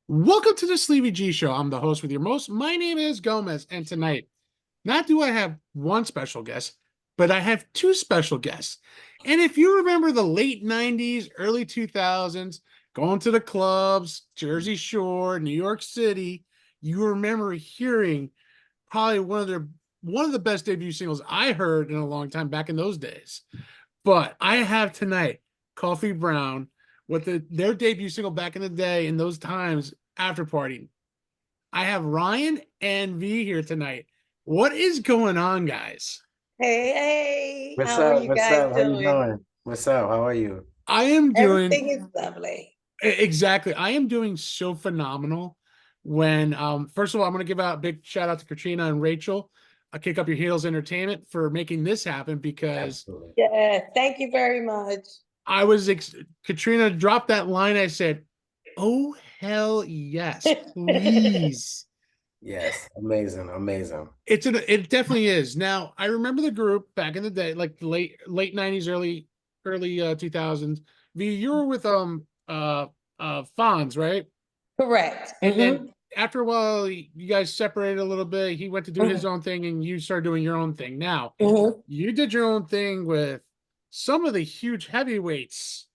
Welcome to the Sleevy G Show. I'm the host with your most. My name is Gomez, and tonight, not do I have one special guest, but I have two special guests. And if you remember the late 90s, early 2000s, going to the clubs, Jersey Shore, New York City, you remember hearing probably one of the best debut singles I heard in a long time back in those days. But I have tonight Koffee Brown with their debut single back in the day in those times, After Party. I have Ryan and V here tonight. What is going on, guys? Hey, hey, What's how are up? you What's guys up? How you doing? doing? What's up? How are you? I am doing Everything is lovely. exactly. I am doing so phenomenal. When first of all, I'm going to give out a big shout out to Katrina and Rachel, Kick Up Your Heels Entertainment for making this happen because Absolutely. Yeah, thank you very much. I was Katrina dropped that line. I said, "Oh hell yes, please." Yes, amazing, amazing. It definitely is. Now I remember the group back in the day, like the late 90s, early 2000s. V, you were with Fonz, right? Correct. And then after a while, you guys separated a little bit. He went to do his own thing, and you started doing your own thing. Now you did your own thing with some of the huge heavyweights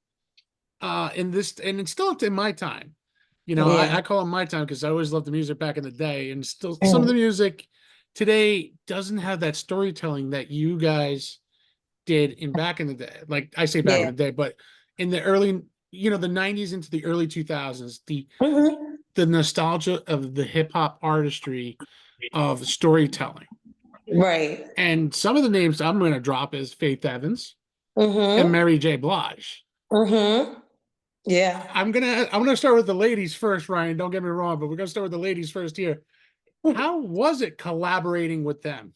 in this, and it's still in my time. Yeah. I call it my time because I always loved the music back in the day, and still some of the Mhm. music today doesn't have that storytelling that you guys did in back in the day. Like I say back in Yeah. the day, but in the early, the 90s into the early 2000s, Mhm. the nostalgia of the hip hop artistry of storytelling. Right. And some of the names I'm going to drop is Faith Evans and Mm-hmm. Mary J. Blige. Mm-hmm. Yeah. I'm gonna start with the ladies first, Ryan. Don't get me wrong, but we're gonna start with the ladies first here. How was it collaborating with them?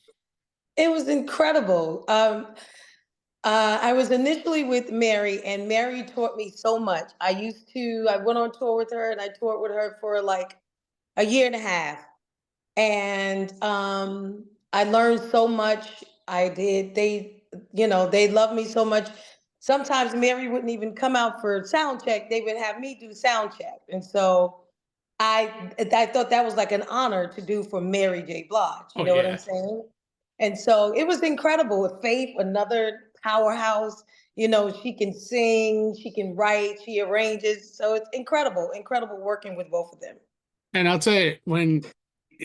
It was incredible. I was initially with Mary, and Mary taught me so much. I went on tour with her, and I toured with her for like a year and a half. And I learned so much. I did. They loved me so much. Sometimes Mary wouldn't even come out for sound check. They would have me do sound check, and so I thought that was like an honor to do for Mary J. Blige. You Oh know what I'm yeah, saying? And so it was incredible. With Faith, another powerhouse. She can sing, she can write, she arranges. So it's incredible, incredible working with both of them. and I'll tell you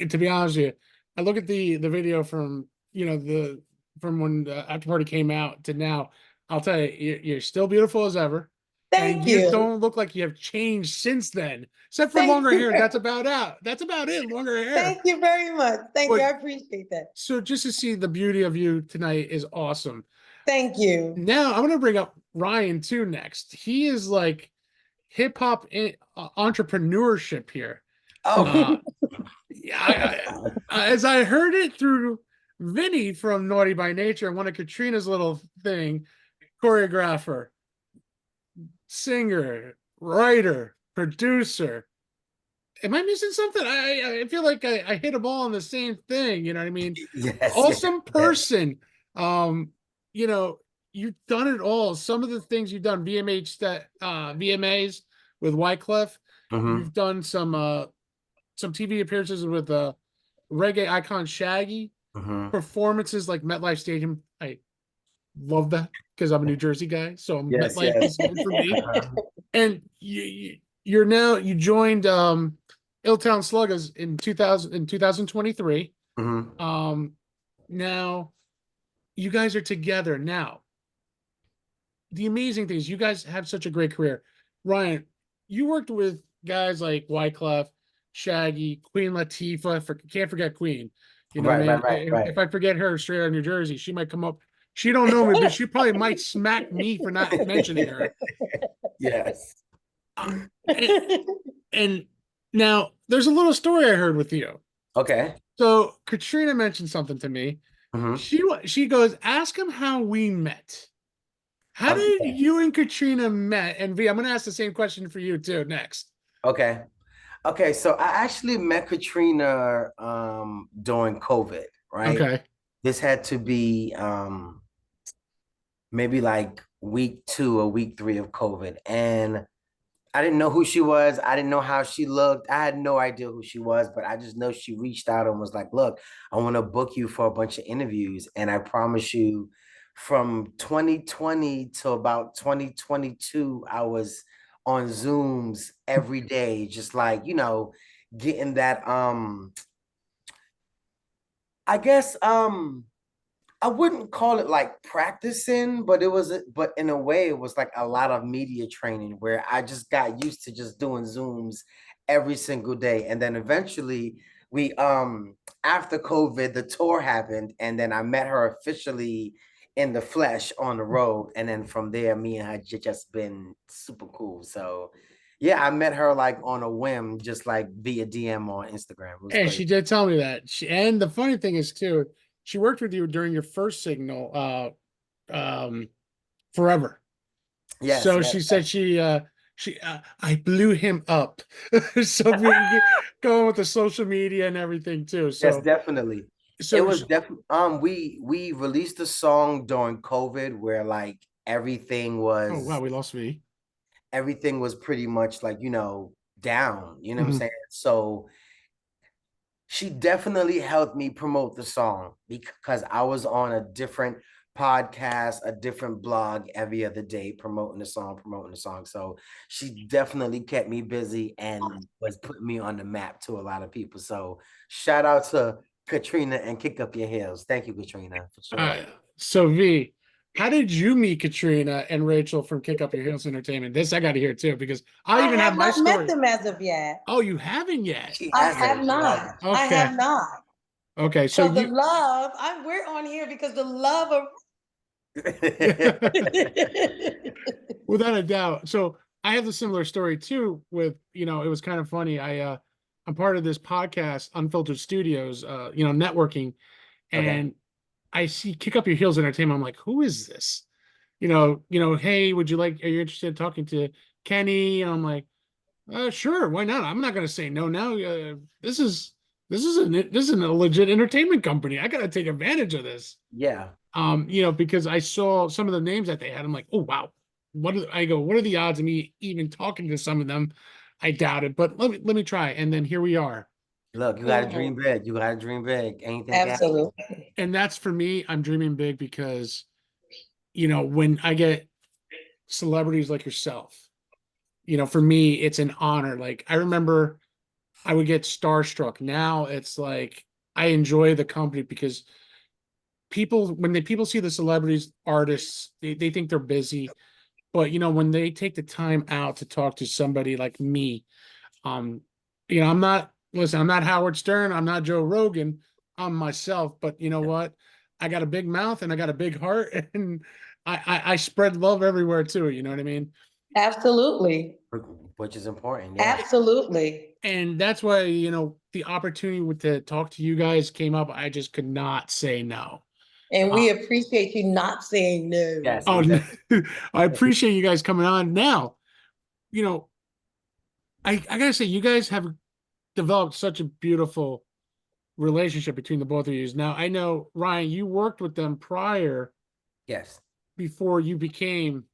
to be honest with you, I look at the video from the from when the after party came out to now. I'll tell you, you're still beautiful as ever, and Thank you you. don't look like you have changed since then, except for Thank longer you. hair. That's about out. That's about it. Longer hair. Thank you very much. Thank you. But I appreciate that. so just to see the beauty of you tonight is awesome. Thank you. Now I'm going to bring up Ryan too next. He is like hip hop entrepreneurship here. Uh, Oh, yeah, as I heard it through Vinny from Naughty by Nature and one of Katrina's little thing, choreographer, singer, writer, producer. Am I missing something? I feel like I hit them all on the same thing. You know what I mean? Yes, yes, Awesome yes. person. Um, you know, you've done it all. Some of the things you've done, VMAs with Wyclef. hmm You've done some TV appearances with reggae icon Shaggy. hmm Performances like MetLife Stadium. I love that because I'm a New Jersey guy, so Yes, MetLife yes. is home for me. Uh-huh. And you joined Illtown Sluggers in 2023. hmm Um, now you guys are together now. The amazing thing is you guys have such a great career. Ryan, you worked with guys like Wyclef, Shaggy, Queen Latifah. Can't forget Queen. You know what I Right, mean? right, right, If right. I forget her straight out of New Jersey, she might come up. She don't know me, but she probably might smack me for not mentioning her. Yes. Uh, and, and now there's a little story I heard with you. Okay. So Katrina mentioned something to me. hmm She goes, ask him how we met. How did Okay. you and Katrina met? And V, I'm going to ask the same question for you too next. Okay. Okay. So I actually met Katrina during COVID, right? Okay. This had to be maybe like week 2 or week 3 of COVID. And I didn't know who she was. I didn't know how she looked. I had no idea who she was, but I just know she reached out and was like, look, I want to book you for a bunch of interviews. And I promise you, from 2020 to about 2022, I was on Zooms every day, just like, getting that I guess I wouldn't call it like practicing, but but in a way it was like a lot of media training where I just got used to just doing Zooms every single day. And then eventually we after COVID, the tour happened, and then I met her officially in the flesh on the road. And then from there, me and her just been super cool. So yeah, I met her like on a whim, just like via DM on Instagram. It was And crazy. she did tell me that. And the funny thing is too, she worked with you during your first signal, forever. Yes, So yes, she said I blew him up. So we get going with the social media and everything too. yes, So definitely. It so was sh- definitely we released a song during COVID where like oh wow, we lost V. everything was pretty much like, down, you know what I'm Mhm. saying? So she definitely helped me promote the song because I was on a different podcast, a different blog every other day promoting the song, promoting the song. So she definitely kept me busy and was putting me on the map to a lot of people. So shout out to Katrina and Kick Up Your Heels. Thank you, Katrina, for sure. Uh, so V, how did you meet Katrina and Rachel from Kick Up Your Heels Entertainment? This I got to hear too because I I even have have my not met story. them as of yet. Oh, you haven't yet. She I have hasn't. She not. hasn't. I Okay. have not. Okay. So So the you love, we're on here because the love of without a doubt. So I have a similar story too with, it was kind of funny. I'm part of this podcast, Unfiltered Studios, networking, Okay. and I see Kick Up Your Heels Entertainment. I'm like, who is this? Hey, are you interested in talking to Kenny? And I'm like, sure, why not? I'm not gonna say no now. This is a legit entertainment company. I gotta take advantage of this. Yeah. Because I saw some of the names that they had. I'm like, oh wow, what are the odds of me even talking to some of them? I doubt it, but let me try. And then here we are. Look, you gotta Mhm. dream big. You gotta dream big. Anything can happen. Absolutely. And that's for me, I'm dreaming big because when I get celebrities like yourself, for me, it's an honor. Like I remember I would get starstruck. Now it's like I enjoy the company because people see the celebrities, artists, they think they're busy. But when they take the time out to talk to somebody like me, um, I'm not Howard Stern, I'm not Joe Rogan, I'm myself, but you know Yeah. what? I got a big mouth and I got a big heart, and I spread love everywhere too, you know what I mean? Absolutely. Which is important. Yeah. Absolutely. And that's why, the opportunity to talk to you guys came up. I just could not say no. And Uh, we appreciate you not saying no. Yes, oh, exactly. I appreciate you guys coming on. Now, you know, I gotta say, you guys have developed such a beautiful relationship between the both of you. Now, I know, Ryan, you worked with them prior, Yes. before you became,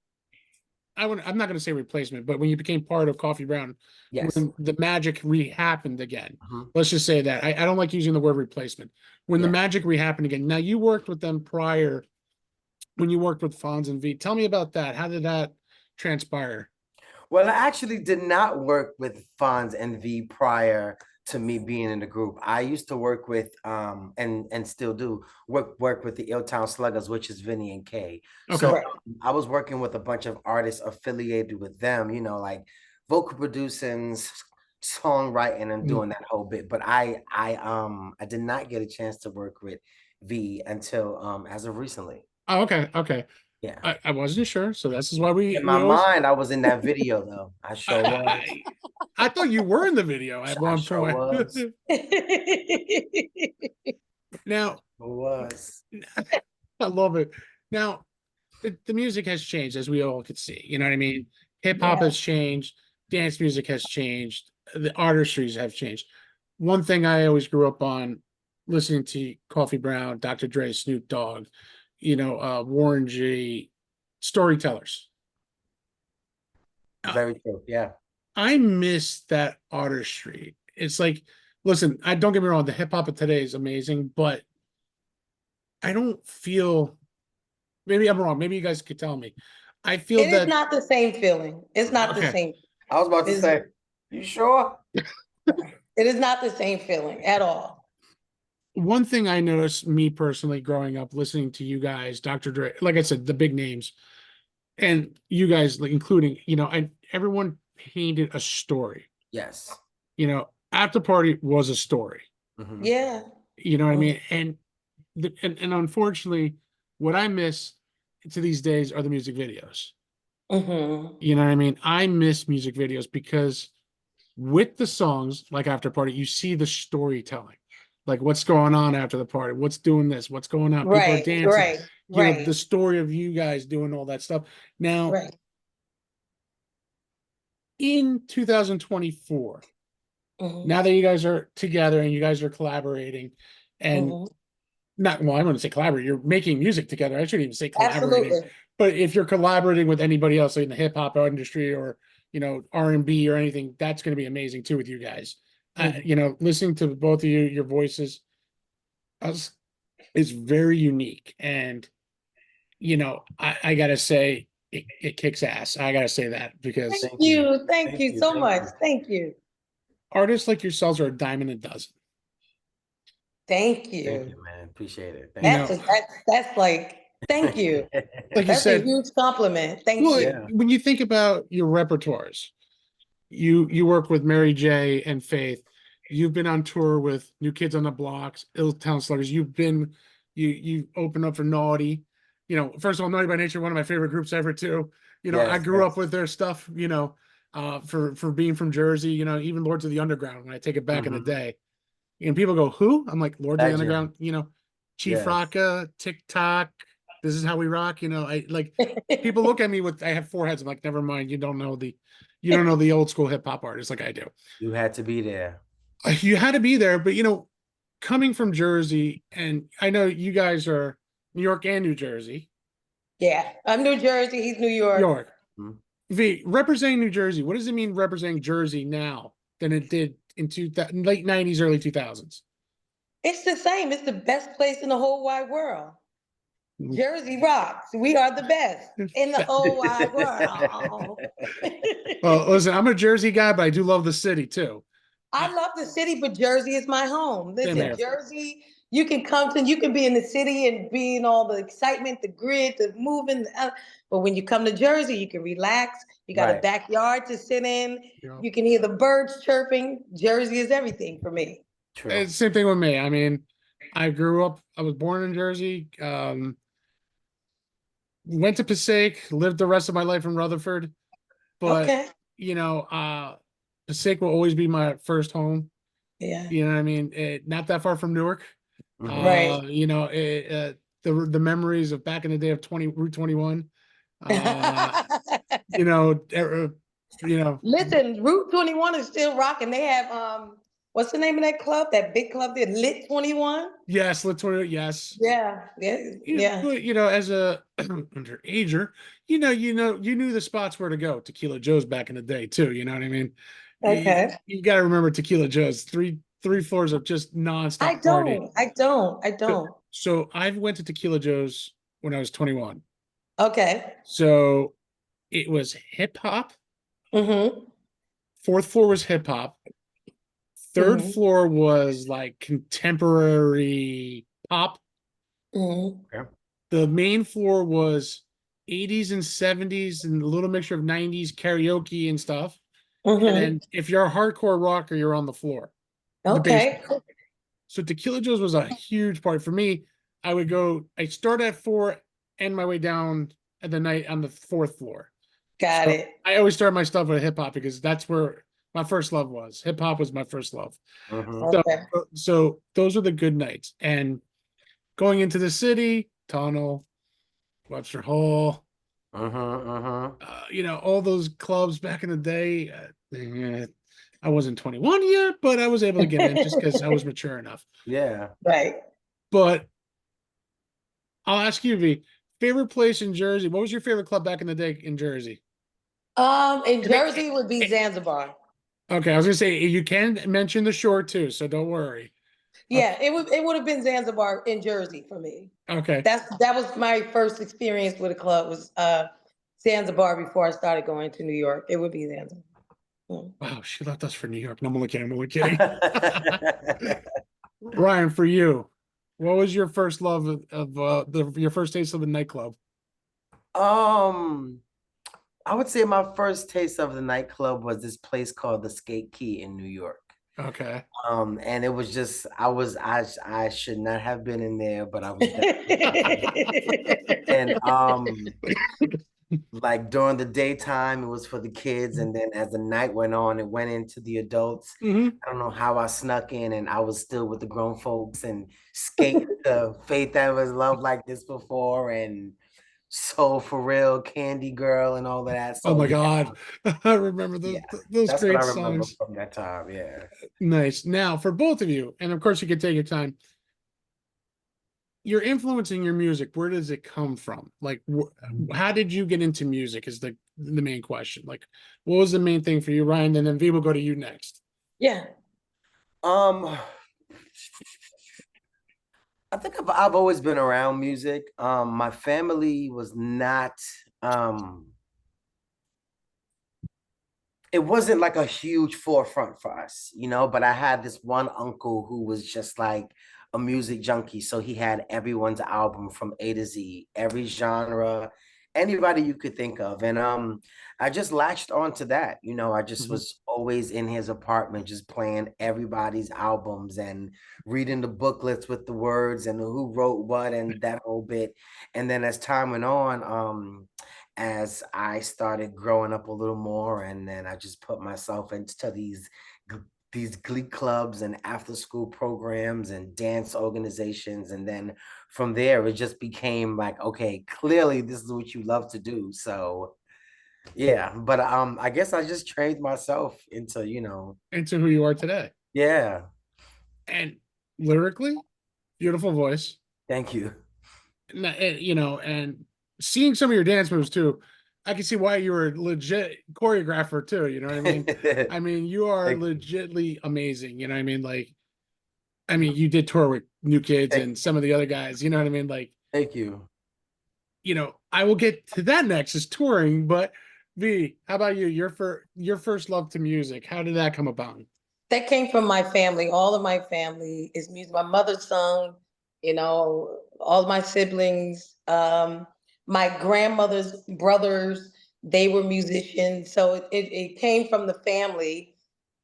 I'm not going to say replacement, but when you became part of Coffee Brown, Yes. when the magic re-happened again. Mhm. Let's just say that. I don't like using the word replacement. When the Yeah. magic re-happened again. Now, you worked with them prior when you worked with Fonz and V. Tell me about that. How did that transpire? Well, I actually did not work with Fonz and V prior to me being in the group. I used to work with and still do work with the Illtown Sluggers, which is Vinny and Kay. Okay. So Right. I was working with a bunch of artists affiliated with them, like vocal producing, songwriting, and Mhm. doing that whole bit. But I did not get a chance to work with V until as of recently. Oh, okay. Okay. Yeah. I wasn't sure. So this is why we, In my we always, mind, I was in that video though. I I, sure was. I, I thought you were in the video at I one sure point. was. Now, Sure was. I love it. Now, the music has changed, as we all could see. You know what I mean? Hip hop Yeah. has changed, dance music has changed, the artistries have changed. One thing I always grew up on, listening to Coffee Brown, Dr. Dre, Snoop Dogg, Warren G, storytellers. Uh, Very true. Yeah. I miss that artistry. It's like, listen, I don't get me wrong, the hip hop of today is amazing, but I don't feel, maybe I'm wrong. Maybe you guys could tell me. I feel It is that, not the same feeling. It's not the okay, same. I was about to It's, say, you sure? it is not the same feeling at all. one thing I noticed, me personally, growing up listening to you guys, Dr. Dre, like I said, the big names, and you guys, like including, and everyone painted a story. Yes. After Party was a story. Mhm. Yeah. You know what I Mhm. mean? And unfortunately, what I miss to these days are the music videos. Mhm. You know what I mean? I miss music videos because with the songs, like After Party, you see the storytelling. Like what's going on after the party, what's doing this, what's going on. People are Right, dancing, right, right, the story of you guys doing all that stuff. Now, right. in 2024, Mhm. now that you guys are together and you guys are collaborating, and Mhm. not, well, I wouldn't say collaborate, you're making music together. I shouldn't even say collaborating, Absolutely. but if you're collaborating with anybody else like in the hip hop industry or R&B or anything, that's going to be amazing too with you guys. Mhm. Listening to both of you, your voices us is very unique, and I gotta say it kicks ass. I gotta say that because Thank Thank you. you. Thank Thank you you. so Thank much. you. Thank you. artists like yourselves are a dime in a dozen. Thank Thank you. you, man. Appreciate it. You Thank That's know, a, that's like, thank you. you. like you That's a said, huge compliment. Thank well, you. Yeah. when you think about your repertoires, you work with Mary J and Faith. You've been on tour with New Kids on the Blocks, Ill Town Sluggers. You opened up for Naughty. First of all, Naughty by Nature, one of my favorite groups ever too. I Yes. grew up with their stuff, for being from Jersey, even Lords of the Underground, when I take it back in the Mhm. day. And people go, who? I'm like, Lords of the Legend. Underground, Chief Yes. Rocka, TikTok, This Is How We Rock. I like people look at me with I have four heads. I'm like, never mind, you don't know the old school hip hop artists like I do. You had to be there. You had to be there, but coming from Jersey, and I know you guys are New York and New Jersey. Yeah. I'm New Jersey. He's New York. York. Mhm. V, representing New Jersey, what does it mean representing Jersey now than it did in late 90s, early 2000s? It's the same. It's the best place in the whole wide world. Jersey rocks. We are the best in the whole wide world. Well, listen, I'm a Jersey guy, but I do love the city too. I love the city, but Jersey is my home. Same Listen, here. Jersey, you can be in the city and be in all the excitement, the grit, the moving. But when you come to Jersey, you can relax. You got a Right. backyard to sit in. You You can hear the birds chirping. Jersey is everything for me. True. It's the same thing with me. I mean, I was born in Jersey, went to Passaic, lived the rest of my life in Rutherford, but Okay. Passaic will always be my first home. Yeah. You know what I mean? Not that far from Newark. Mhm. Right. The memories of back in the day of Route 21. Uh, you know, er, you know, Listen, Route 21 is still rocking. They have what's the name of that club? That big club there, Lit 21? yes, let's yes. Yeah, yeah, yeah. But as a underager, you knew the spots where to go. Tequila Joe's back in the day too. You know what I mean? You, Okay. you got to remember Tequila Joe's three floors of just I nonstop party. don't. I don't. I So, don't. so I went to Tequila Joe's when I was 21. Okay. So it was hip hop. Mm-hmm. Fourth floor was hip hop. Third Mm-hmm. floor was like contemporary pop. Mm-hmm. Okay. The main floor was 80s and 70s and a little mixture of 90s karaoke and stuff. And Mm-hmm. then if you're a hardcore rocker, you're on the floor, the Okay. basement. So Tequila Joe's was a huge part for me. I start at 4, end my way down at the night on the fourth floor. Got So it. I always start my stuff with hip hop because that's where my first love was. Hip hop was my first love. Mhm. So, Okay. so those are the good nights. And going into the city, Tunnel, Webster Hall, Mhm. Mhm. all those clubs back in the day. I wasn't 21 yet, but I was able to get in just because I was mature enough. Yeah. Right. But I'll ask you, V, favorite place in Jersey. What was your favorite club back in the day in Jersey? In Jersey would be Zanzibar. Okay, I was gonna say you can mention the shore too, so don't worry. Yeah, it would have been Zanzibar in Jersey for me. Okay. That was my first experience with a club was Zanzibar before I started going to New York. It would be Zanzibar. Mm. Wow, she left us for New York. No, I'm only kidding. I'm only kidding. Ryan, for you, what was your first love of your first taste of the nightclub? Um, I would say my first taste of the nightclub was this place called the Skate Key in New York. Okay. And it was just I should not have been in there, but I was and like during the daytime it was for the kids, and then as the night went on it went into the adults. Mhm. I don't know how I snuck in and I was still with the grown folks and skate the Faith That Was Love Like This Before and Soul for Real, Candy Girl, and all of that. Oh So my yeah, God. I remember yeah, those that's what great I remember songs. from that time. Yeah. Nice. Now, for both of you, and of course you can take your time, your influence in your music, where does it come from? Like, how did you get into music is the main question. Like, what was the main thing for you, Ryan? And then V will go to you next. Yeah. Um, I think I've always been around music. My family was not um it wasn't like a huge forefront for us, but I had this one uncle who was just like a music junkie. So he had everyone's album from A to Z, every genre, anybody you could think of. And I just latched onto that. I just Mhm. was always in his apartment, just playing everybody's albums and reading the booklets with the words and who wrote what and that whole bit. And then as time went on, as I started growing up a little more, and then I just put myself into these glee clubs and after school programs and dance organizations, and then from there it just became like, okay, clearly this is what you love to do. So yeah, but I guess I just trained myself into, Into who you are today. yeah. And lyrically, beautiful voice. Thank you. And seeing some of your dance moves too, I can see why you were a legit choreographer too. You know what I mean? I mean, you are Thank you. legitly amazing. You know what I mean? Like, I mean, you did tour with New Kids Thank, and some of the other guys. You know what I mean? Like, thank you. I will get to that next is touring. But V, how about you? Your first love to music. How did that come about? That came from my family. All of my family is music. My mother sung, all of my siblings, my grandmother's brothers, they were musicians. So it came from the family.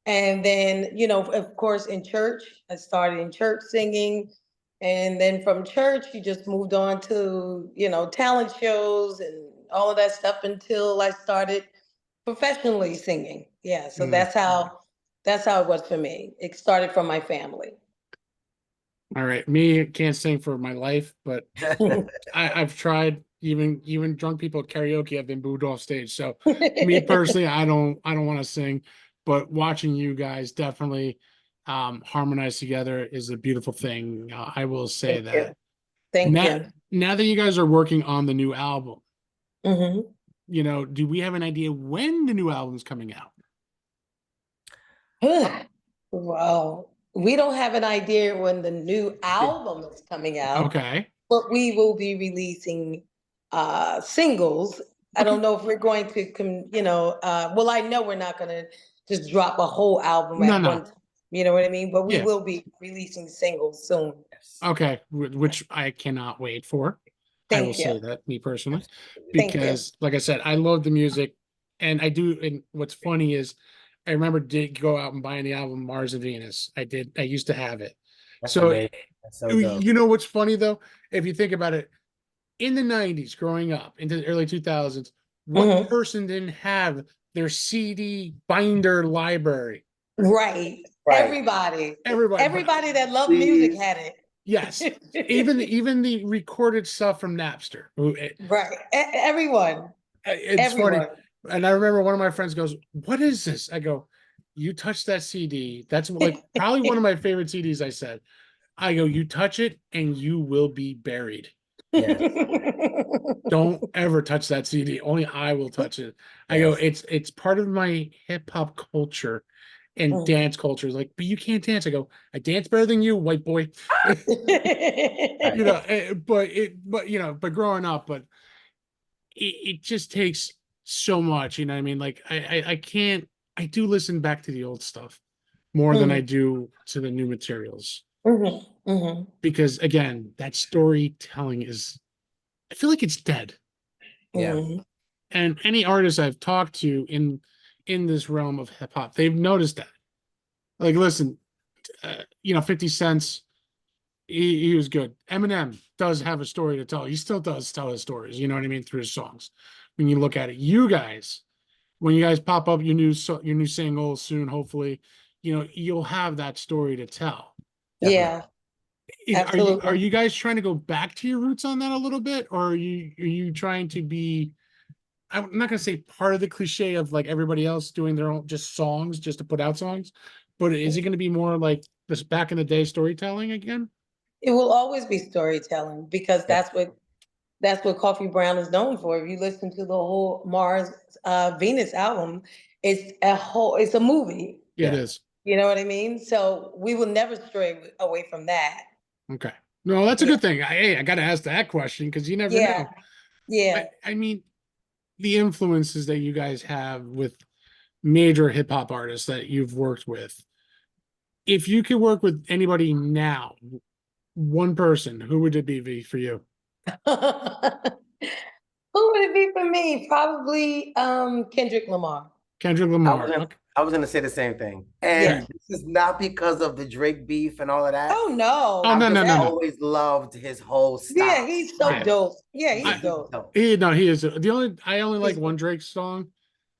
And then, of course, in church, I started in church singing. And then from church, you just moved on to, talent shows and all of that stuff until I started professionally singing. Yeah. So Mm. that's how it was for me. It started from my family. All right, me can't sing for my life, but I've tried. Even drunk people at karaoke have been booed off stage. So me personally, I don't want to sing, but watching you guys definitely harmonize together is a beautiful thing. I will say Thank you. that. Thank Now, you. now that you guys are working on the new album, Hmm. do we have an idea when the new album's coming out? Well, we don't have an idea when the new album is coming out, Okay. but we will be releasing singles. I Okay. don't know if we're going to well, I know we're not going to just drop a whole album No, at no. one time. You know what I mean? But we Yeah. will be releasing singles soon. Okay. Which I cannot wait for. I will Thank you. say that, me personally, Thank you. because like I said, I love the music and I do. And what's funny is I remember did go out and buying the album Mars and Venus. I did. I used to have it. That's So amazing. That's so dope. you know what's funny though? If you think about it, in the 90s, growing up into the early 2000s, what Mhm. person didn't have their CD binder library? Right. Right. Everybody. Everybody, but Everybody that loved music Please. had it. yes, even the recorded stuff from Napster. Right. Everyone. It's funny. Everyone. And I remember one of my friends goes, "What is this?" I go, "You touch that CD. That's like probably one of my favorite CDs." I said, "I go, you touch it and you will be buried." Yes. Don't ever touch that CD. Only I will touch it. I go, it's part of my hip hop culture and dance culture. Like, but you can't dance. I go, I dance better than you, white boy. You know, but growing up, but it just takes so much, you know what I mean? Like I can't, I do listen back to the old stuff more than I do to the new materials. Because again, that storytelling is, I feel like it's dead. Yeah. And any artist I've talked to in this realm of hip hop, they've noticed that. Like, listen, 50 Cent, he was good. Eminem does have a story to tell. He still does tell his stories, you know what I mean, through his songs. When you look at it, you guys, when you guys pop up your new single soon, hopefully, you'll have that story to tell. Yeah, absolutely. Are you guys trying to go back to your roots on that a little bit, or are you trying to be, I'm not gonna say part of the cliche of like everybody else doing their own just songs just to put out songs, but is it going to be more like this back in the day storytelling again? It will always be storytelling because that's what Coffee Brown is known for. If you listen to the whole Mars Venus album, it's a movie. Yeah, it is. You know what I mean? So we will never stray away from that. Okay. No, that's a Yeah. good thing. I got to ask that question because you never Yeah. know. Yeah. I mean, the influences that you guys have with major hip hop artists that you've worked with, if you could work with anybody now, one person, who would it be for you? Who would it be for me? Probably Kendrick Lamar. Kendrick I Lamar. was gonna, Okay. I was gonna say the same thing. Yeah. And this is not because of the Drake beef and all of that. Oh no. Oh, I've no, just no, no, no. always loved his whole Yeah, style. he's so Yeah. dope. Yeah, he's He's dope. dope. He is. I only like He's- one Drake song.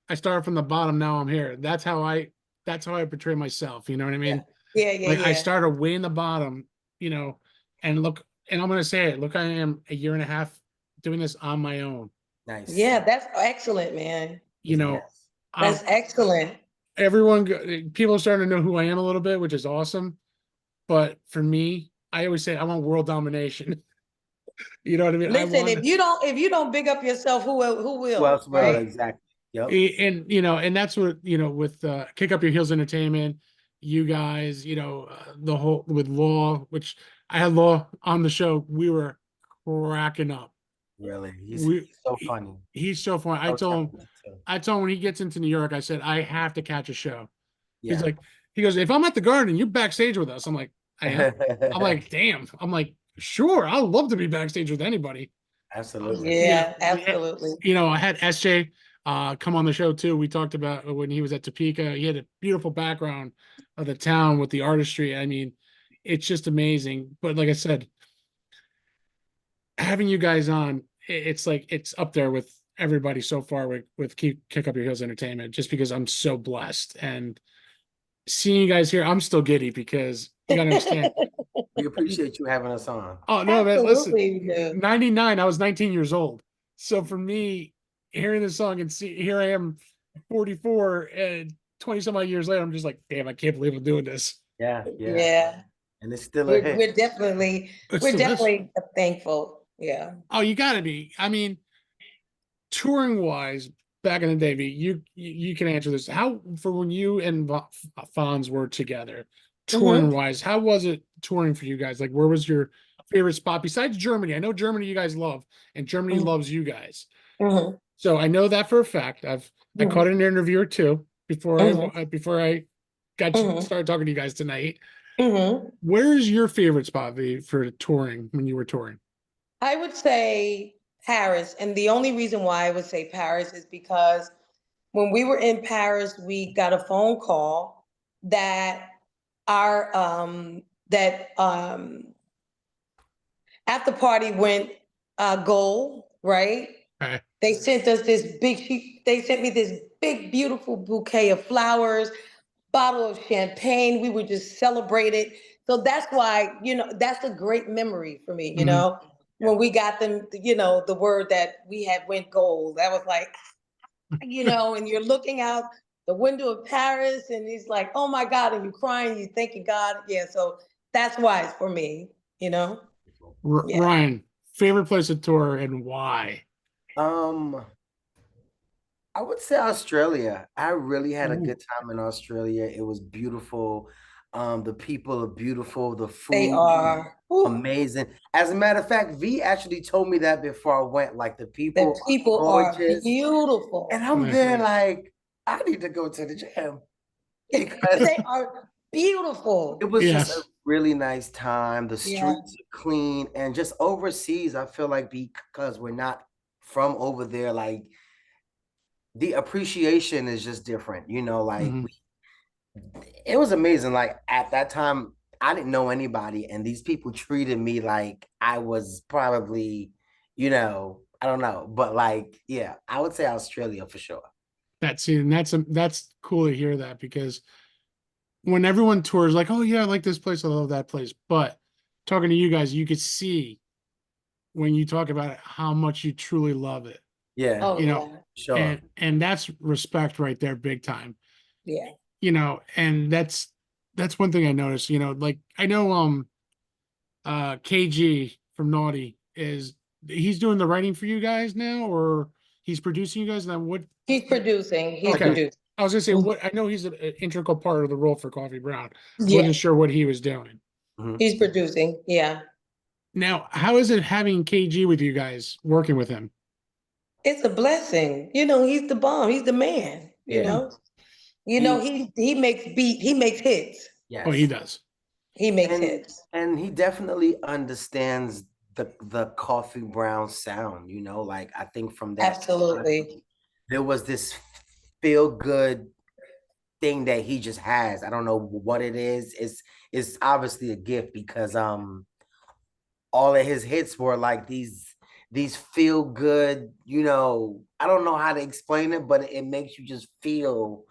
I started from the bottom, now I'm here. That's how I portray myself. You know what I mean? Yeah, yeah, Like, I yeah. started way in the bottom, and look, and I'm gonna say it. Look, I am a year and a half doing this on my own. Nice. Yeah, that's excellent, man. You know, Yes. That's excellent. people are starting to know who I am a little bit, which is awesome. But for me, I always say I want world domination. You know what I mean? Listen, if you don't big up yourself, who Who will? else will? Right? Exactly. Yep. And that's what, with Kick Up Your Heels Entertainment, you guys, the whole with Law, which I had Law on the show, we were cracking up. Really. He's so he- funny. He's so funny. I So told him, talented, too. when he gets into New York, I said, I have to catch a show. Yeah. He's like, he goes, if I'm at the Garden, you're backstage with us. I'm like, I am. I'm like, damn. I'm like, sure, I'd love to be backstage with anybody. Absolutely. Yeah, absolutely. I had SJ come on the show too. We talked about when he was at Topeka. He had a beautiful background of the town with the artistry. I mean, it's just amazing. But like I said, having you guys on, it's like it's up there with everybody so far with Kick Up Your Heels Entertainment, just because I'm so blessed. And seeing you guys here, I'm still giddy because you gotta understand. We appreciate you having us on. Oh no, man, listen, Absolutely, we do. 99, I was 19 years old. So for me, hearing this song and here I am 44 and 20 some odd years later, I'm just like, damn, I can't believe I'm doing this. Yeah. Yeah. And it's still a hit. We're definitely thankful. Yeah. Oh, you gotta be. I mean, touring wise, back in the day, you can answer this. How, for when you and Fonz were together, touring wise, how was it touring for you guys? Like, where was your favorite spot besides Germany? I know Germany you guys love, and Germany loves you guys. So I know that for a fact. I caught an interview or two before I got started talking to you guys tonight. Where's your favorite spot for touring when you were touring? I would say Paris. And the only reason why I would say Paris is because when we were in Paris, we got a phone call that our after party went gold, right? Okay. They sent us they sent me this big, beautiful bouquet of flowers, bottle of champagne. We would just celebrate it. So that's why, that's a great memory for me, when we got them, the word that we had went gold. That was like, and you're looking out the window of Paris and it's like, oh my God, and you're crying, you thanking God. Yeah, so that's why it's for me, Yeah. Ryan, favorite place to tour and why? Um, I would say Australia. I really had a Ooh. good time in Australia. It was beautiful. The people are beautiful. The They food is are. Whew, amazing. As a matter of fact, V actually told me that before I went. Like the the people are people are gorgeous, and beautiful. I'm Yeah. there like I need to go to the gym because They are it beautiful. was just a Yes. really nice time. The Yeah. streets are clean, and just overseas, I feel like because we're not from over there, like the appreciation is just different. Like Mhm. it was amazing. Like at that time, I didn't know anybody, and these people treated me like I was probably, I don't know, but like, yeah, I would say Australia for sure. That's cool to hear that because when everyone tours, like, oh yeah, I like this place, I love that place. But talking to you guys, you could see when you talk about it how much you truly love it. Yeah, Oh You know, yeah. sure. and that's respect right there, big time. Yeah. And that's one thing I noticed. Like I know KG from Naughty is he's doing the writing for you guys now, or he's producing you guys. And then what? He's producing. He's Okay, producing. I was gonna say what I know he's an integral part of the role for Coffee Brown. Yeah. Wasn't sure what he was doing. Mhm. He's producing. Yeah. Now, how is it having KG with you guys working with him? It's a blessing. He's the bomb. He's the man, you Yeah, know. he, He makes he makes hits. Oh, he yes, does. He makes and hits. and he definitely understands the Coffee Brown sound. Like I think from that time, Absolutely. there was this feel good thing that he just has. I don't know what it is. It's obviously a gift because all of his hits were like these feel good, I don't know how to explain it, but it makes you just feel,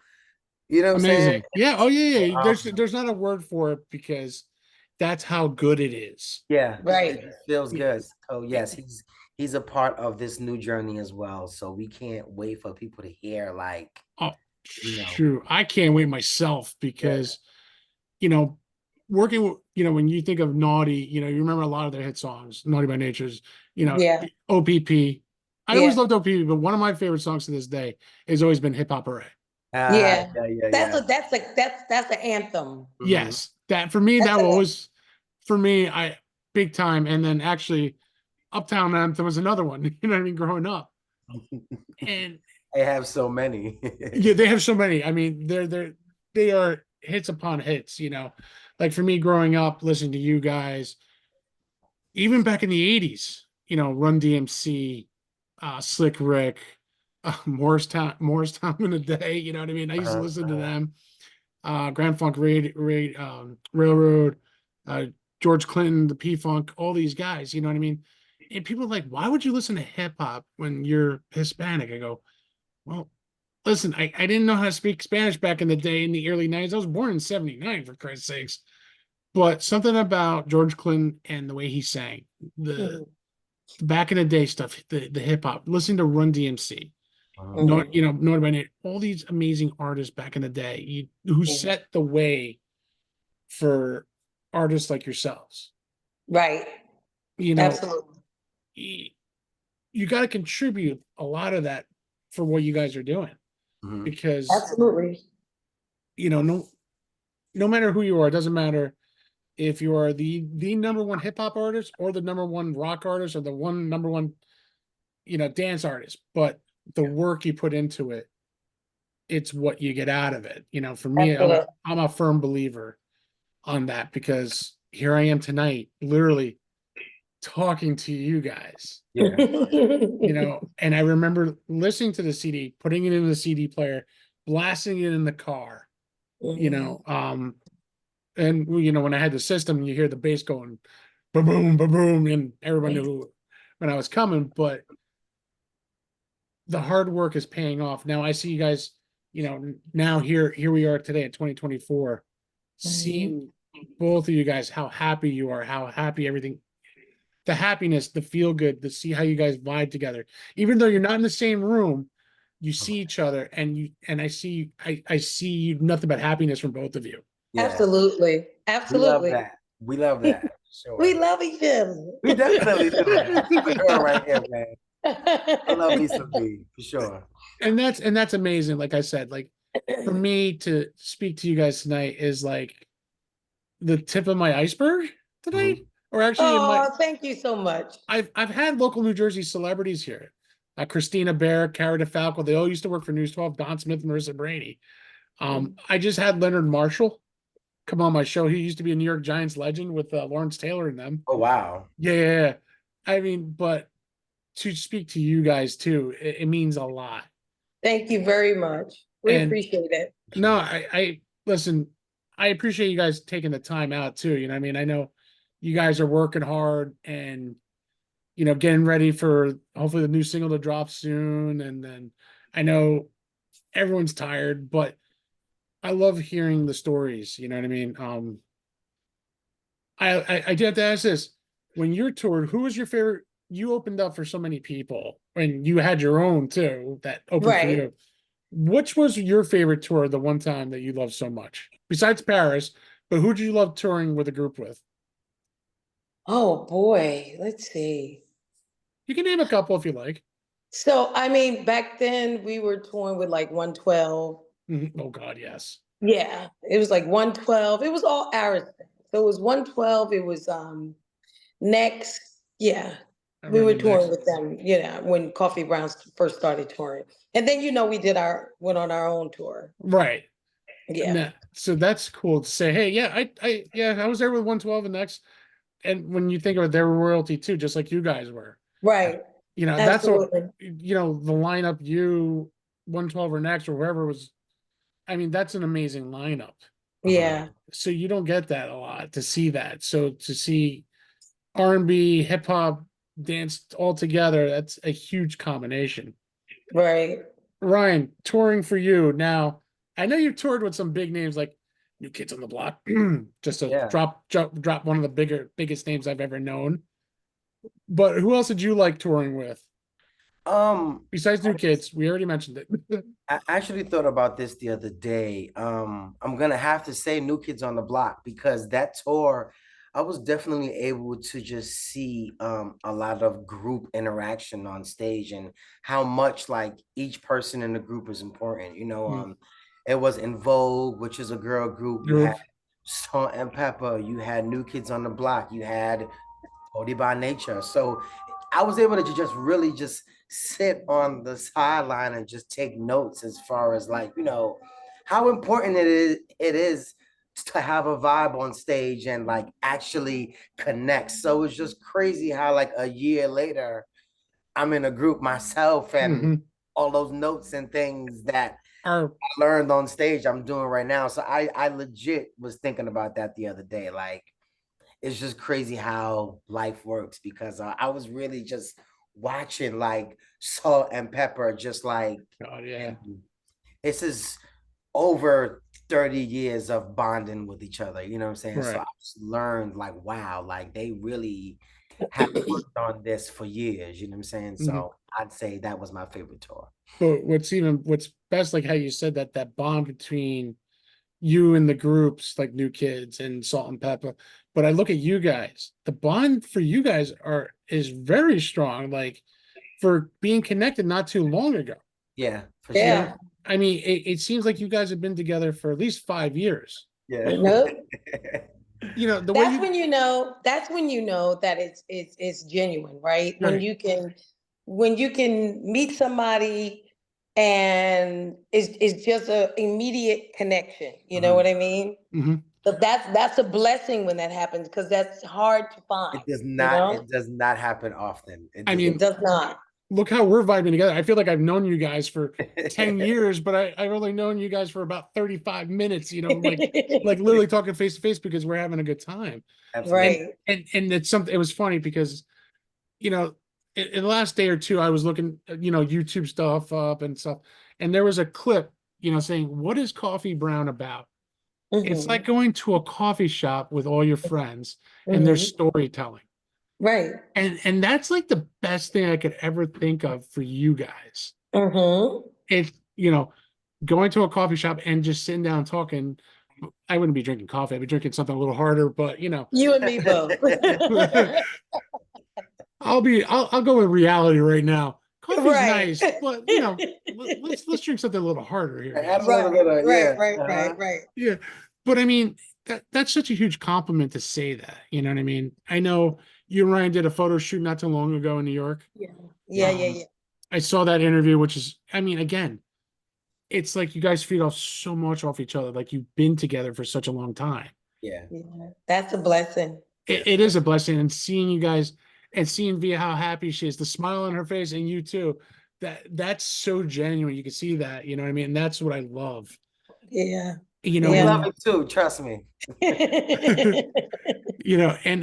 you know what I'm saying? Amazing. Yeah. Oh, yeah, yeah. Um, There's not a word for it because that's how good it is. yeah, it Right. just feels Yeah. good. So yes, he's a part of this new journey as well. So we can't wait for people to hear like, Oh, you know, true. I can't wait myself yeah, because you know, working with, when you think of Naughty, you remember a lot of their hit songs, Naughty by Nature's, Yeah. OPP. I always Yeah. loved OPP, but one of my favorite songs to this day has always been Hip Hop Hooray. Yeah. yeah, yeah, That's yeah. a that's an anthem. Mhm. Yes, that for me, That's that an was for me, I big time. And then actually, Uptown Anthem was another one. You know what I mean? Growing up, and They have so many. yeah, they have so many. I mean, they are hits upon hits. Like for me, growing up, listening to you guys, even back in the '80s, Run DMC, Slick Rick, Morristown in the day. You know what I mean? I used to Uh-huh, listen to uh-huh. them. Grand Funk Railroad, uh, George Clinton, the P Funk, all these guys. You know what I mean? And people are like, why would you listen to hip hop when you're Hispanic? I go, well, listen, I didn't know how to speak Spanish back in the day in the early '90s. I was born in '79, for Christ's sakes. But something about George Clinton and the way he sang, the Mhm. back in the day stuff, the hip hop, listening to Run DMC, Uh-huh. not Mhm. Know About It, all these amazing artists back in the day who Mhm. set the way for artists like yourselves. Right. You know, Absolutely. you, you got to contribute a lot of that for what you guys are doing Mhm. because Absolutely. no matter who you are, it doesn't matter if you are the number one hip hop artist or the number one rock artist or the one number one dance artist, but the work you put into it, it's what you get out of it. For me, Absolutely. I'm a firm believer on that because here I am tonight, literally talking to you guys. Yeah. And I remember listening to the CD, putting it in the CD player, blasting it in the car, you Mhm. know, um, and when I had the system, you hear the bass going, boom, boom, boom, boom, and everyone knew when I was coming. But the hard work is paying off. Now I see you guys, now here we are today at 2024, Mhm. seeing both of you guys how happy you are, how happy everything, the happiness, the feel good, to see how you guys vibe together. Even though you're not in the same room, you see each other and I see nothing but happiness from both of you. Yeah. Absolutely. We love Absolutely. that. We love that. We Sure. love each other. We definitely do. That's my girl right here, man. I love me some B for sure. And that's amazing. Like I said, like for me to speak to you guys tonight is like the tip of my iceberg tonight. Mhm. Or actually in my Oh, thank you so much. I've had local New Jersey celebrities here. Christina Bear, Cara DeFalco, they all used to work for News 12, Don Smith, Marissa Brady. I just had Leonard Marshall come on my show. He used to be a New York Giants legend with Lawrence Taylor and them. Oh wow. Yeah. I mean, but to speak to you guys too, it means a lot. Thank you very much. We And appreciate it. no, I listen, I appreciate you guys taking the time out too. You know, what I mean, I know you guys are working hard and getting ready for hopefully the new single to drop soon. And then I know everyone's tired, but I love hearing the stories. You know what I mean? I did have to ask this. When you're toured, who was your favorite? You opened up for so many people and you had your own too that opened for Right. you. Which was your favorite tour the one time that you loved so much? Besides Paris, but who did you love touring with a group with? Oh boy, let's see. You can name a couple if you like. So, I mean, back then we were touring with like 112. Oh God, yes. Yeah, it was like 112. It was all Ariston. So it was 112. It was Next. Yeah. I We were remember touring next. with them, when Koffee Brown first started touring. And then we went on our own tour. Right. Yeah. So that's cool to say, hey, yeah, I was there with 112 and next. And when you think of it, they were royalty too, just like you guys were. Right. That's what Absolutely. the lineup, you 112 or next or whoever was. I mean, that's an amazing lineup. Yeah. So you don't get that a lot to see that. So to see R&B, hip hop, dance all together, that's a huge combination. Right. Ryan, touring for you now. I know you've toured with some big names like New Kids on the Block. Just to Yeah. drop one of the biggest names I've ever known. But who else did you like touring with? Besides New Kids, we already mentioned it. I actually thought about this the other day. I'm gonna have to say New Kids on the Block because that tour, I was definitely able to just see a lot of group interaction on stage and how much like each person in the group is important. It was In Vogue, which is a girl group. You had Group. Salt and Pepper, you had New Kids on the Block, you had Cody by Nature. So I was able to just really just sit on the sideline and just take notes as far as like, how important it is to have a vibe on stage and like actually connect. So it's just crazy how like a year later I'm in a group myself and Mhm. all those notes and things that Our I learned on stage I'm doing right now. So I legit was thinking about that the other day. Like it's just crazy how life works because I was really just watching like Salt and Pepper, just like God, yeah. this is over 30 years of bonding with each other. You know what I'm saying? So I Right. just learned like, wow, like they really have worked on this for years. You know what I'm saying? Mhm. So I'd say that was my favorite tour. But what's best, like how you said that bond between you and the groups like New Kids and Salt and Pepper. But I look at you guys, the bond for you guys is very strong, like for being connected not too long ago. Yeah, for You sure. know, Yeah. I mean, it seems like you guys have been together for at least 5 years. Yeah. No. The way That's you when that it's genuine, right? right. When you can meet somebody and it's just a immediate connection. You know Mhm. what I mean? Mhm. So that's a blessing when that happens because that's hard to find, It does you not, know? it does not happen often. It I does It mean, does not. look how we're vibing together. I feel like I've known you guys for 10 years, but I've only known you guys for about 35 minutes, like literally talking face to face because we're having a good time. And Absolutely. Right. it's something, it was funny because, you know, in the last day or two, I was looking, YouTube stuff up and stuff. And there was a clip, saying, what is Coffee Brown about? It's like Hmm. going to a coffee shop with all your friends and there's Hmm. storytelling. Right. And that's like the best thing I could ever think of for you guys. Hmm. It's, going to a coffee shop and just sitting down talking I wouldn't be drinking coffee. I'd be drinking something a little harder, but you know, You and me both. I'll go with reality right now. Coffee's Right. nice, but you know, let's drink something a little harder here, Add a guys. little Right, bit of, right, yeah. right, right, right. Yeah. But I mean, that's such a huge compliment to say that. You know what I mean? I know you and Ryan did a photo shoot not too long ago in New York. Yeah, yeah, yeah, Um, yeah. I saw that interview, which is, I mean, again, it's like you guys feed off so much off each other. Like you've been together for such a long time. Yeah. Yeah, that's a blessing. It is a blessing, and seeing you guys and seeing Via how happy she is, the smile on her face, and you too. That's so genuine. You can see that, you know what I mean? And that's what I love. Yeah, You know, We yeah. love when it too, trust me. you know, and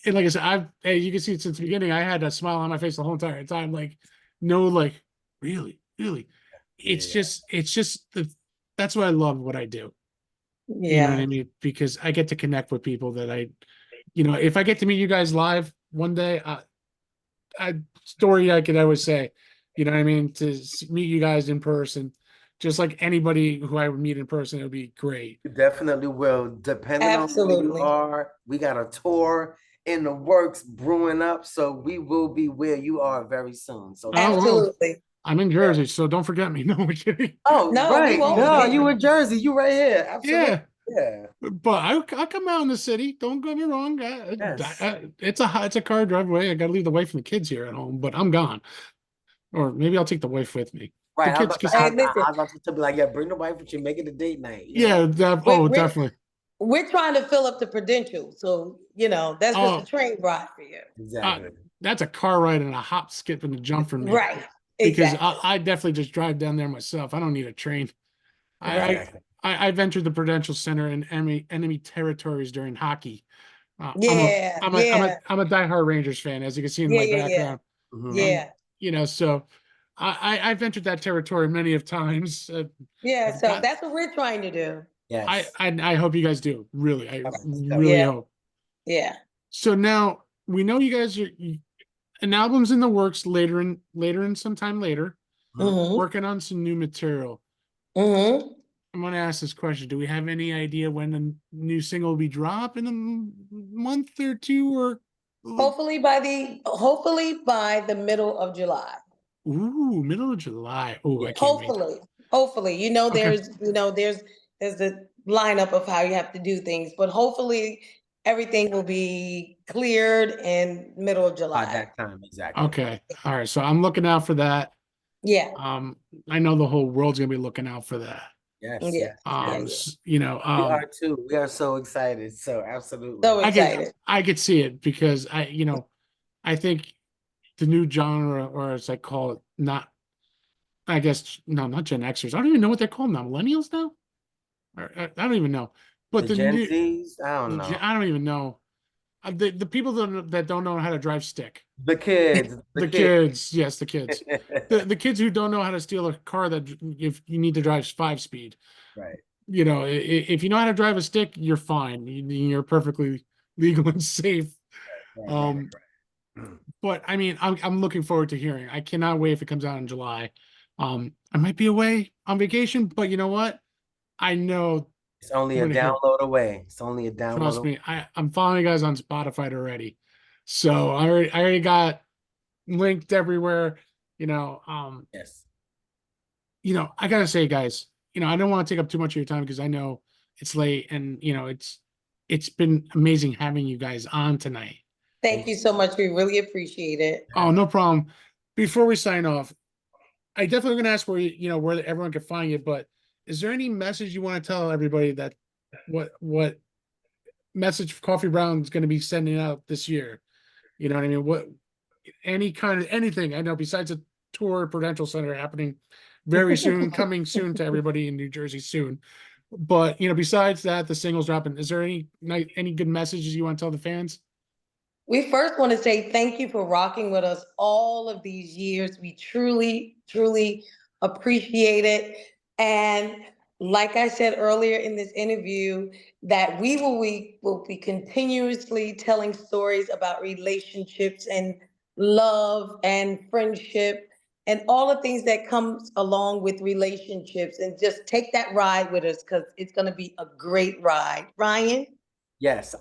like I said, as you can see since the beginning, I had a smile on my face the whole entire time. Like, no, like, really, really. Yeah. It's just that's what I love what I do. You know what Yeah. I mean? Because I get to connect with people that you know, if I get to meet you guys live one day, story I could always say, you know what I mean? To meet you guys in person, just like anybody who I would meet in person, it would be great. You definitely will. Depending on where you Absolutely. are, we got a tour in the works brewing up, so we will be where you are very soon. So Oh, well, Absolutely. I'm in yeah. Jersey, so don't forget me. No, I'm kidding. Oh, No, we right. won't No, forget you you. in Jersey. You right here. Absolutely. Yeah, Yeah. but I'll come out in the city. Don't get me wrong. Yes. It's a car drive away. I got to leave the wife and the kids here at home, but I'm gone. Or maybe I'll take the wife with me. The Right. kids can Hey, stay. listen, I was about to be like, yeah, bring the wife with you, make it a date night. Yeah, we're, oh, we're, definitely. we're trying to fill up the credentials. So, that's just a Oh, train ride for you. uh, Exactly. that's a car ride and a hop, skip, and a jump for me. Right. Because Exactly. I definitely just drive down there myself. I don't need a train. I Exactly. I've entered the Prudential Center in enemy territories during hockey. Yeah. Yeah. I'm a diehard Rangers fan, as you can see in Yeah. my Yeah. Yeah. background, Mhm. and Yeah. you know, so I've entered that territory many of times. Yeah. I've So got that's what we're trying to do. Yes. I hope you guys do. Really, I Yes. really Yeah. hope. Yeah. So now we know you guys are an album's in the works later in sometime later, Mhm. Mm-hmm. working on some new material. Mm-hmm. I'm gonna ask this question. Do we have any idea when the new single will be dropped in a month or two or Hopefully by the middle of July. ooh, middle of July. Oh, I Yeah. can't wait. Hopefully, Okay. there's a lineup of how you have to do things, but hopefully everything will be cleared in middle of By July. that time, exactly. Okay. All right. So I'm looking out for that. Yeah, I know the whole world's gonna be looking out for that. Yes. yeah, Yes. yeah, Yes. yeah. You know, We are too. We are so excited. So absolutely. So excited. I could see it because you know, I think the new genre, or as I call it, not, I guess, no, not Gen Xers. I don't even know what they're called now. Millennials now? Or, I don't even know. But The the Gen new, Zs, I don't know. I don't even know. The people that don't know how to drive stick. The kids. The The kids. kids, yes, the kids. The kids who don't know how to steal a car that if you need to drive 5 speed. Right. You know, if you know how to drive a stick, you're fine. You're perfectly legal and safe. Right. Right. Um, Right. but I mean, I'm looking forward to hearing. I cannot wait if it comes out in July. I might be away on vacation, but you know what? I know It's only I'm a gonna hear. download away. It's only a download Trust away. me, I'm following you guys on Spotify already, so I already got linked everywhere. You know, Yes. I gotta say, guys, I don't want to take up too much of your time because I know it's late, and it's been amazing having you guys on tonight. Thank you so much. We really appreciate it. Oh, no problem. Before we sign off, I definitely gonna ask where everyone can find you, but is there any message you want to tell everybody that what message Coffee Brown is going to be sending out this year? You know what I mean? What any kind of anything I know besides a tour Prudential Center happening very soon, coming soon to everybody in New Jersey soon. But besides that, the singles dropping. Is there any good messages you want to tell the fans? We first want to say thank you for rocking with us all of these years. We truly, truly appreciate it. And like I said earlier in this interview, that we will be continuously telling stories about relationships and love and friendship and all the things that comes along with relationships, and just take that ride with us because it's going to be a great ride. Ryan? Yes,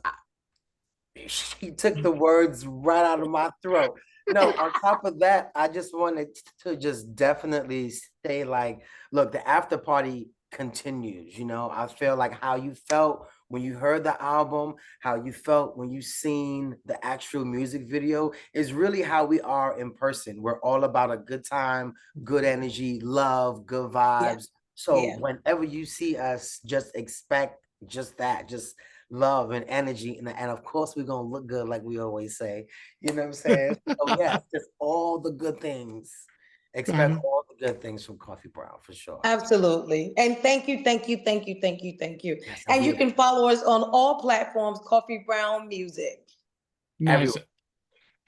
she took the words right out of my throat. No, on top of that, I just wanted to just definitely say, like, look, the after party continues. You know, I feel like how you felt when you heard the album, how you felt when you seen the actual music video is really how we are in person. We're all about a good time, good energy, love, good Yeah. vibes. So Yeah. whenever you see us, just expect just that, just love and energy, and of course we're gonna look good like we always say. You know what I'm saying? So yes, just all the good things. Got Expect it. all the good things from Koffee Brown for sure. Absolutely. And thank you, thank you, thank you, thank you, thank you. Yes, and And we you can follow us on all platforms, Koffee Brown Music. Nice. everywhere.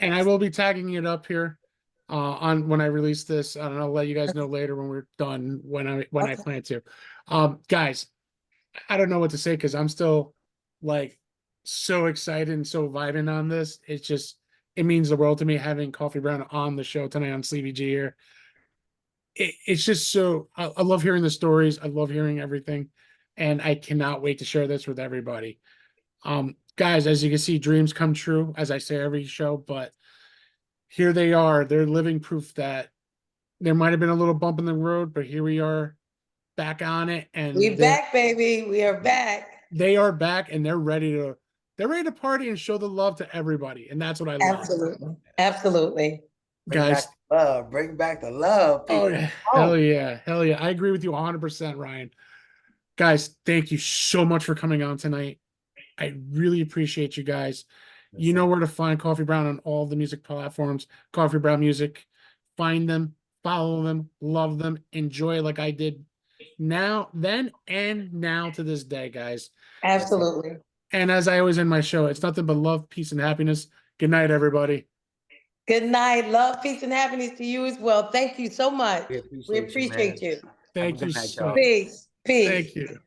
And I Yes. will be tagging it up here on when I release this. I don't know, I'll let you guys know later when we're done when I Okay. plan to. Guys, I don't know what to say because I'm still like so excited and so vibing on this. It's just it means the world to me having Koffee Brown on the show tonight on Sleepy G here. It's just so I love hearing the stories. I love hearing everything, and I cannot wait to share this with everybody. Guys, as you can see, dreams come true, as I say every show, but here they are. They're living proof that there might have been a little bump in the road, but here we are back on it, and We're back, baby. We are back. they are back, and they're ready to party and show the love to everybody, and that's what I love. Absolutely. Absolutely. Bring back Guys, the love. Bring back the love, oh people. yeah, Oh, hell yeah, hell yeah. I agree with you 100%, Ryan. Guys, thank you so much for coming on tonight. I really appreciate you guys. You know where to find Koffee Brown on all the music platforms. Koffee Brown Music. Find them, follow them, love them, enjoy it like I did now, then, and now to this day, guys. Absolutely. And as I always end my show, it's nothing but love, peace, and happiness. Good night, everybody. Good night. Love, peace, and happiness to you as well. Thank you so much. we We appreciate you, man. appreciate you. Have a Thank you good night, so. y'all. Peace. Peace. Thank you.